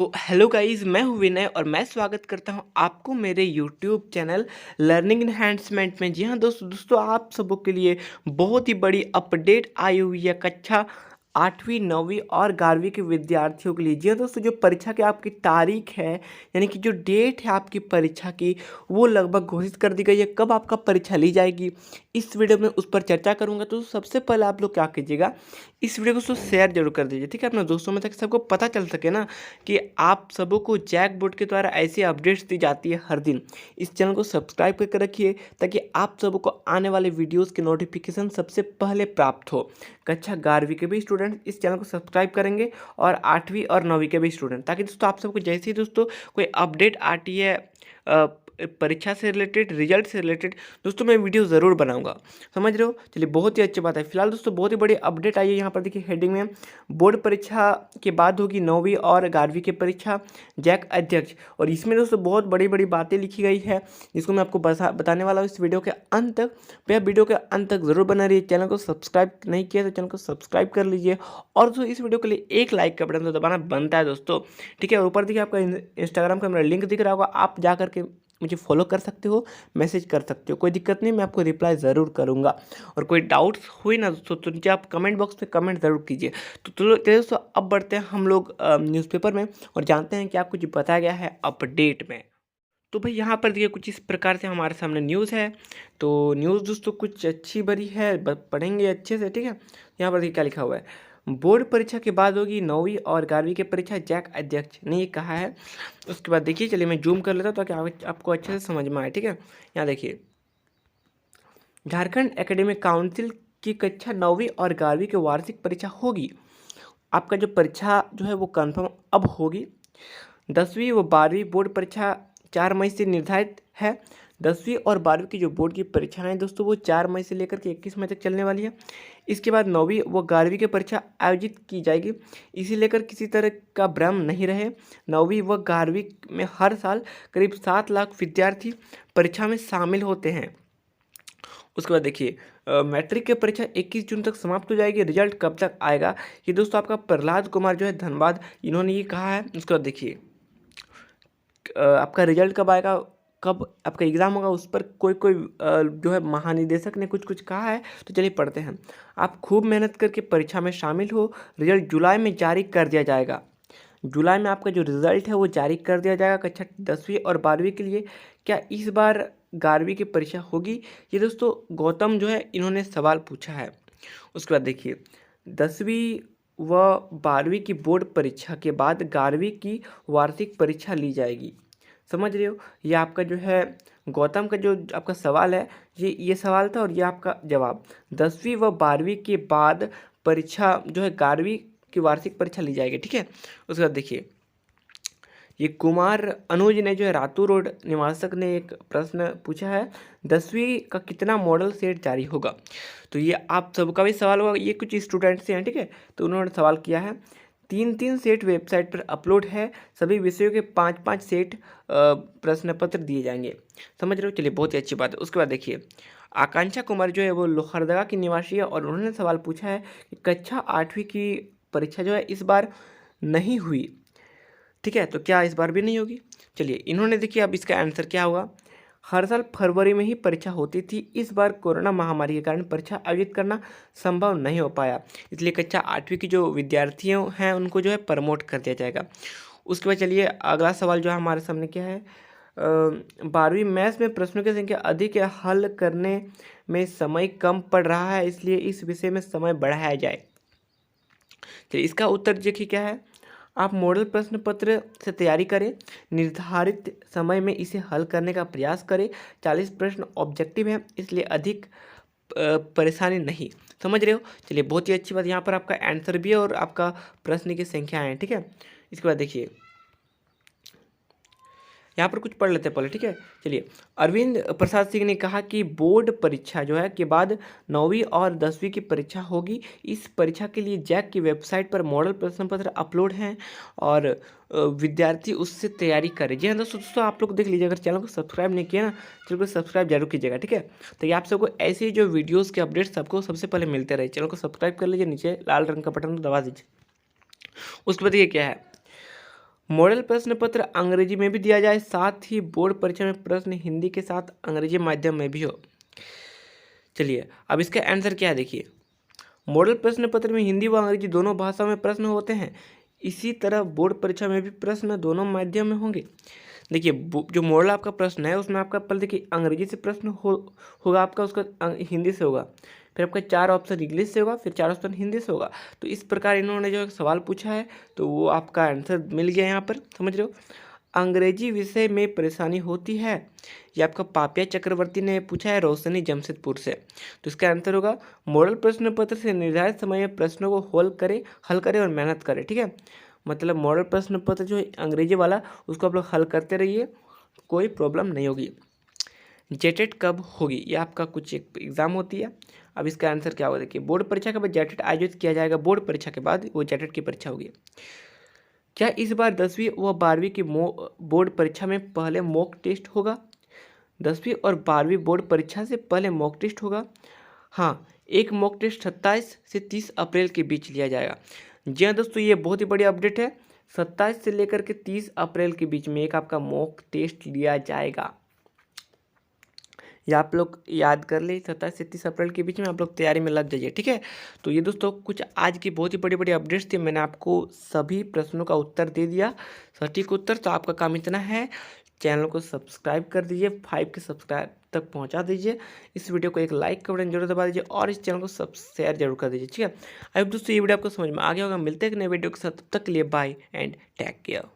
तो hello guys, मैं हूँ विनय और मैं स्वागत करता हूँ आपको मेरे यूट्यूब चैनल लर्निंग इन्हांसमेंट में। जी हाँ दोस्तों आप सबों के लिए बहुत ही बड़ी अपडेट आई हुई है कक्षा 8वीं 9वीं और 11वीं के विद्यार्थियों के लिए। जी हाँ दोस्तों, जो परीक्षा की आपकी तारीख है यानी कि जो डेट है आपकी परीक्षा की, वो लगभग घोषित कर दी गई है। कब आपका परीक्षा ली जाएगी इस वीडियो में उस पर चर्चा करूँगा। तो सबसे पहले आप लोग क्या कीजिएगा, इस वीडियो को शेयर जरूर कर दीजिए, ठीक है, अपने दोस्तों में तक सबको पता चल सके ना कि आप सबों को जैक बोर्ड के द्वारा ऐसी अपडेट्स दी जाती है हर दिन। इस चैनल को सब्सक्राइब करके रखिए ताकि आप सबों को आने वाले वीडियोस के नोटिफिकेशन सबसे पहले प्राप्त हो। कक्षा 11वीं के भी स्टूडेंट इस चैनल को सब्सक्राइब करेंगे और 8वीं और 9वीं के भी स्टूडेंट, ताकि दोस्तों आप सबको जैसे ही दोस्तों कोई अपडेट आती है परीक्षा से रिलेटेड, रिजल्ट से रिलेटेड, दोस्तों मैं वीडियो ज़रूर बनाऊंगा। समझ रहे हो? चलिए, बहुत ही अच्छी बात है। फिलहाल दोस्तों बहुत ही बड़ी अपडेट आई है। यहाँ पर देखिए हेडिंग में, बोर्ड परीक्षा के बाद होगी 9वीं और 11वीं की परीक्षा, जैक अध्यक्ष। और इसमें दोस्तों बहुत बड़ी बड़ी बातें लिखी गई है जिसको मैं आपको बताने वाला हूँ इस वीडियो के अंत तक। भैया वीडियो के अंत तक ज़रूर बना रहिए। चैनल को सब्सक्राइब नहीं किया तो चैनल को सब्सक्राइब कर लीजिए और दोस्तों इस वीडियो के लिए एक लाइक का बटन तो दबाना बनता है दोस्तों, ठीक है। और ऊपर देखिए आपका इंस्टाग्राम का मेरा लिंक दिख रहा होगा, आप जा करके मुझे फॉलो कर सकते हो, मैसेज कर सकते हो, कोई दिक्कत नहीं, मैं आपको रिप्लाई ज़रूर करूँगा। और कोई डाउट्स हुई ना तो नीचे आप कमेंट बॉक्स में कमेंट ज़रूर कीजिए। तो दोस्तों अब बढ़ते हैं हम लोग न्यूज़पेपर में और जानते हैं क्या कुछ बताया गया है अपडेट में। तो भाई यहाँ पर देखिए कुछ इस प्रकार से हमारे सामने न्यूज़ है। तो न्यूज़ दोस्तों कुछ अच्छी भरी है, पढ़ेंगे अच्छे से, ठीक है। यहाँ पर देखिए क्या लिखा हुआ है, बोर्ड परीक्षा के बाद होगी 9वीं और 11वीं की परीक्षा, जैक अध्यक्ष ने ये कहा है। उसके बाद देखिए, चलिए मैं जूम कर लेता हूँ ताकि आपको अच्छे से समझ में आए, ठीक है। यहाँ देखिए, झारखंड एकेडमिक काउंसिल की कक्षा 9वीं और 11वीं की वार्षिक परीक्षा होगी। आपका जो परीक्षा जो है वो कंफर्म अब होगी। 10वीं व 12वीं बोर्ड परीक्षा 4 मई से निर्धारित है। 10वीं और 12वीं की जो बोर्ड की परीक्षाएं दोस्तों वो 4 मई से लेकर के 21 मई तक चलने वाली है। इसके बाद 9वीं व 11वीं की परीक्षा आयोजित की जाएगी। इसी लेकर किसी तरह का भ्रम नहीं रहे। 9वीं व 11वीं में हर साल करीब 7 लाख विद्यार्थी परीक्षा में शामिल होते हैं। उसके बाद देखिए, मैट्रिक की परीक्षा 21 जून तक समाप्त हो जाएगी। रिजल्ट कब तक आएगा, ये दोस्तों आपका प्रहलाद कुमार जो है धनबाद, इन्होंने ये कहा है। उसके बाद देखिए, आपका रिजल्ट कब आएगा, कब आपका एग्ज़ाम होगा, उस पर कोई कोई जो है महानिदेशक ने कुछ कुछ कहा है। तो चलिए पढ़ते हैं। आप खूब मेहनत करके परीक्षा में शामिल हो। रिजल्ट जुलाई में जारी कर दिया जाएगा। जुलाई में आपका जो रिजल्ट है वो जारी कर दिया जाएगा कक्षा 10वीं और 12वीं के लिए। क्या इस बार 11वीं की परीक्षा होगी, ये दोस्तों गौतम जो है इन्होंने सवाल पूछा है। उसके बाद देखिए, 10वीं व 12वीं की बोर्ड परीक्षा के बाद 11वीं की वार्षिक परीक्षा ली जाएगी। समझ रहे हो? ये आपका जो है गौतम का जो आपका सवाल है, ये सवाल था और ये आपका जवाब। 10वीं व 12वीं के बाद परीक्षा जो है 11वीं की वार्षिक परीक्षा ली जाएगी, ठीक है। उसके बाद देखिए, ये कुमार अनुज ने जो है रातू रोड निवासक ने एक प्रश्न पूछा है, 10वीं का कितना मॉडल सेट जारी होगा। तो ये आप सबका भी सवाल होगा, ये कुछ स्टूडेंट्स से हैं, ठीक है। तो उन्होंने सवाल किया है, 3-3 सेट वेबसाइट पर अपलोड है, सभी विषयों के 5-5 सेट प्रश्न पत्र दिए जाएंगे। समझ रहे हो? चलिए बहुत ही अच्छी बात है। उसके बाद देखिए, आकांक्षा कुमार जो है वो लोहरदगा की निवासी है और उन्होंने सवाल पूछा है कि कक्षा 8वीं की परीक्षा जो है इस बार नहीं हुई, ठीक है, तो क्या इस बार भी नहीं होगी। चलिए, इन्होंने देखिए अब इसका आंसर क्या होगा। हर साल फरवरी में ही परीक्षा होती थी, इस बार कोरोना महामारी के कारण परीक्षा आयोजित करना संभव नहीं हो पाया, इसलिए कक्षा 8वीं की जो विद्यार्थियों हैं उनको जो है प्रमोट कर दिया जाएगा। उसके बाद चलिए अगला सवाल जो है हमारे सामने क्या है, 12वीं मैथ्स में प्रश्नों की संख्या अधिक है, हल करने में समय कम पड़ रहा है, इसलिए इस विषय में समय बढ़ाया जाए। चलिए इसका उत्तर देखिए क्या है, आप मॉडल प्रश्न पत्र से तैयारी करें, निर्धारित समय में इसे हल करने का प्रयास करें। 40 प्रश्न ऑब्जेक्टिव हैं, इसलिए अधिक परेशानी नहीं। समझ रहे हो? चलिए बहुत ही अच्छी बात, यहाँ पर आपका आंसर भी है और आपका प्रश्न की संख्या है, ठीक है। इसके बाद देखिए, यहाँ पर कुछ पढ़ लेते हैं पहले, ठीक है। चलिए, अरविंद प्रसाद सिंह ने कहा कि बोर्ड परीक्षा जो है के बाद 9वीं और 10वीं की परीक्षा होगी। इस परीक्षा के लिए जैक की वेबसाइट पर मॉडल प्रश्न पत्र अपलोड हैं और विद्यार्थी उससे तैयारी करें। जी हाँ दोस्तों आप लोग देख लीजिए, अगर चैनल को सब्सक्राइब नहीं किया ना, चैनल को सब्सक्राइब जरूर कीजिएगा, ठीक है। तो ये आप सबको ऐसे जो वीडियोज़ के अपडेट्स सबको सबसे पहले मिलते रहे। चैनल को सब्सक्राइब कर लीजिए, नीचे लाल रंग का बटन दबा दीजिए। उसके बाद ये क्या है, मॉडल प्रश्न पत्र अंग्रेजी में भी दिया जाए, साथ ही बोर्ड परीक्षा में प्रश्न हिंदी के साथ अंग्रेजी माध्यम में भी हो। चलिए अब इसका आंसर क्या है देखिए। मॉडल प्रश्न पत्र में हिंदी व अंग्रेजी दोनों भाषाओं में प्रश्न होते हैं। इसी तरह बोर्ड परीक्षा में भी प्रश्न दोनों माध्यम में होंगे। देखिए जो मॉडल आपका प्रश्न है उसमें आपका पहले देखिए अंग्रेजी से प्रश्न होगा आपका, उसका हिंदी से होगा, फिर आपका 4 ऑप्शन इंग्लिश से होगा, फिर 4 ऑप्शन हिंदी से होगा। तो इस प्रकार इन्होंने जो सवाल पूछा है तो वो आपका आंसर मिल गया यहाँ पर, समझ रहे हो। अंग्रेजी विषय में परेशानी होती है, ये आपका पापिया चक्रवर्ती ने पूछा है रोशनी जमशेदपुर से। तो इसका आंसर होगा मॉडल प्रश्न पत्र से निर्धारित समय में प्रश्नों को हल करे और मेहनत करे। ठीक है, मतलब मॉडल प्रश्न पत्र जो है अंग्रेजी वाला उसको आप लोग हल करते रहिए, कोई प्रॉब्लम नहीं होगी। जेटेट कब होगी, ये आपका कुछ एक एग्ज़ाम होती है। अब इसका आंसर क्या होगा देखिए, बोर्ड परीक्षा के बाद जेटेट आयोजित किया जाएगा, बोर्ड परीक्षा के बाद वो जेटेट की परीक्षा होगी। क्या इस बार 10वीं व 12वीं की बोर्ड परीक्षा में पहले मॉक टेस्ट होगा? 10वीं और 12वीं बोर्ड परीक्षा से पहले मॉक टेस्ट होगा। हाँ, एक मॉक टेस्ट 27 से 30 अप्रैल के बीच लिया जाएगा। जी हाँ दोस्तों, ये बहुत ही बड़ी अपडेट है। 27 से लेकर के 30 अप्रैल के बीच में एक आपका मॉक टेस्ट लिया जाएगा। ये आप लोग याद कर ले, 27 से 30 अप्रैल के बीच में आप लोग तैयारी में लग जाइए। ठीक है, तो ये दोस्तों कुछ आज की बहुत ही बड़ी बड़ी अपडेट्स थी। मैंने आपको सभी प्रश्नों का उत्तर दे दिया, सटीक उत्तर। तो आपका काम इतना है, चैनल को सब्सक्राइब कर दीजिए, 5 के सब्सक्राइब तक पहुंचा दीजिए। इस वीडियो को एक लाइक का बटन जरूर दबा दीजिए और इस चैनल को शेयर जरूर कर दीजिए। ठीक है, अब दोस्तों ये वीडियो आपको समझ में आ गया होगा। मिलते हैं एक नए वीडियो के साथ, तब तक के लिए बाय एंड टेक केयर।